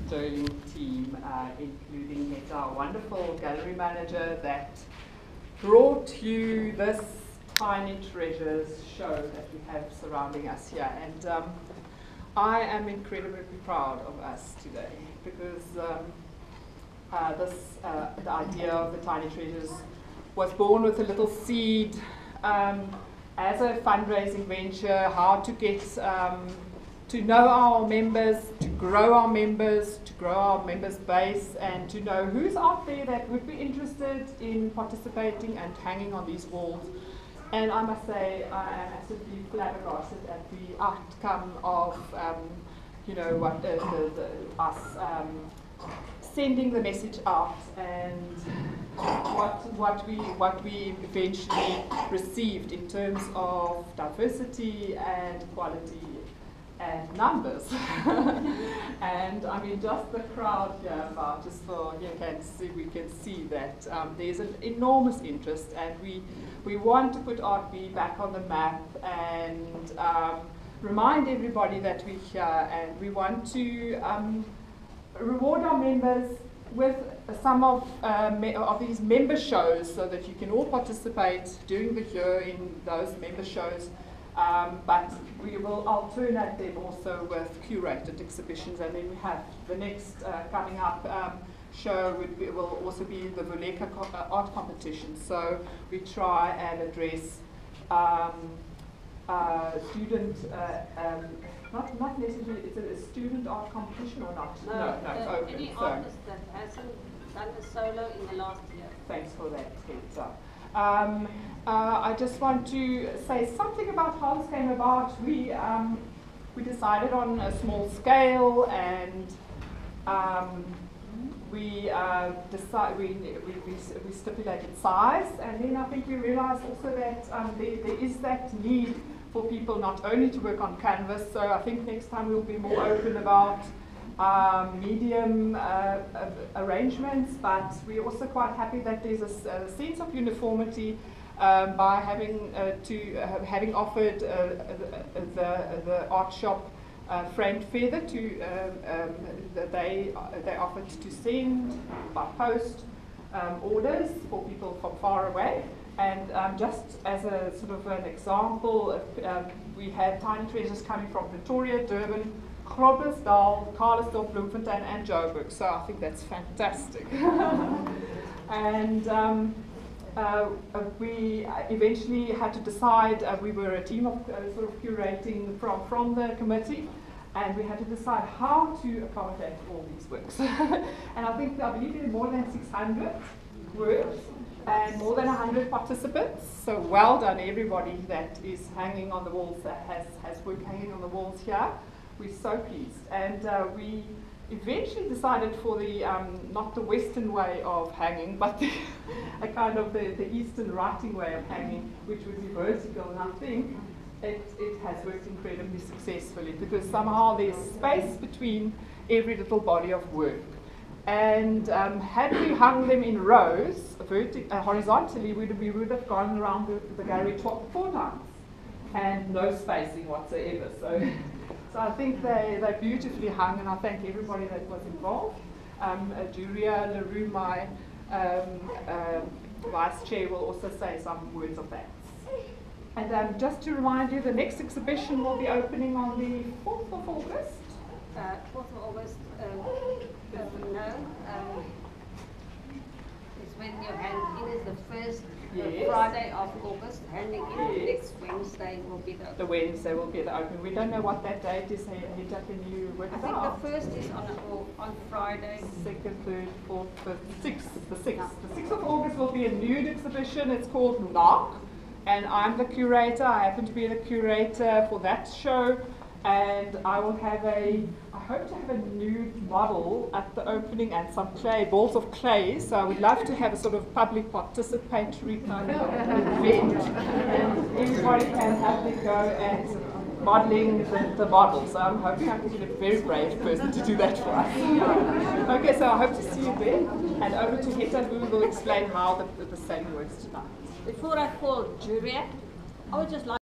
sterling team, including Heta, our wonderful gallery manager, that brought you this Tiny Treasures show that we have surrounding us here. And I am incredibly proud of us today because the idea of the Tiny Treasures was born with a little seed as a fundraising venture, how to get to know our members, to grow our members base, and to know who's out there that would be interested in participating and hanging on these walls. And I must say, I am absolutely flabbergasted at the outcome of, what us sending the message out, and what we eventually received in terms of diversity and quality and numbers. And I mean, just the crowd here, about just for we can see that there's an enormous interest, and we want to put art.b back on the map and remind everybody that we're here, and we want to reward our members with some of these member shows, so that you can all participate during the year in those member shows. But we will alternate them also with curated exhibitions, and then we have the next coming up show will also be the Vuleka art competition. So we try and address student, not necessarily, it's a student art competition or not? No, it's open. Any artist that hasn't done a solo in the last year. Thanks for that heads up. I just want to say something about how this came about. We decided on a small scale, and we stipulated size, and then I think we realized also that there is that need for people not only to work on canvas. So I think next time we'll be more open about medium arrangements, but we're also quite happy that there's a sense of uniformity by having offered the art shop framed feather to they offered to send by post orders for people from far away. And just as a sort of an example, we had Tiny Treasures coming from Pretoria, Durban, Groblersdal, Carlersdorp, Bloemfontein, and Joburg. So I think that's fantastic. And we eventually had to decide. We were a team of sort of curating from the committee, and we had to decide how to accommodate all these works. And I believe there are more than 600 works and more than 100 participants. So well done, everybody that is hanging on the walls, that has work hanging on the walls here. We're so pleased. And we eventually decided for the, not the Western way of hanging, but a kind of the Eastern writing way of hanging, which would be vertical. And I think it has worked incredibly successfully, because somehow there's space between every little body of work. And had we hung them in rows, horizontally, we would have gone around the gallery 4 times, and no spacing whatsoever. So I think they're beautifully hung, and I thank everybody that was involved. Julia LaRue, my vice chair, will also say some words of thanks. And just to remind you, the next exhibition will be opening on the 4th of August. 4th of August, it's when you hand in, is the first Friday of August, handing in. Next Wednesday will be the Wednesday will be the opening. We don't know what that date is. Heta, can you work it out? I think the first is on Friday. 2nd, 3rd, 4th, 5th, 6th. The 6th. The 6th of August will be a nude exhibition. It's called Knock, and I'm the curator. I happen to be the curator for that show. And I will have I hope to have a nude model at the opening and some balls of clay. So I would love to have a sort of public participatory kind of event. And everybody can have to go at modeling the model. So I'm hoping I can get a very brave person to do that for us. Okay, so I hope to see you there. And over to Heta, who will explain how the same works tonight. Before I call Julia, I would just like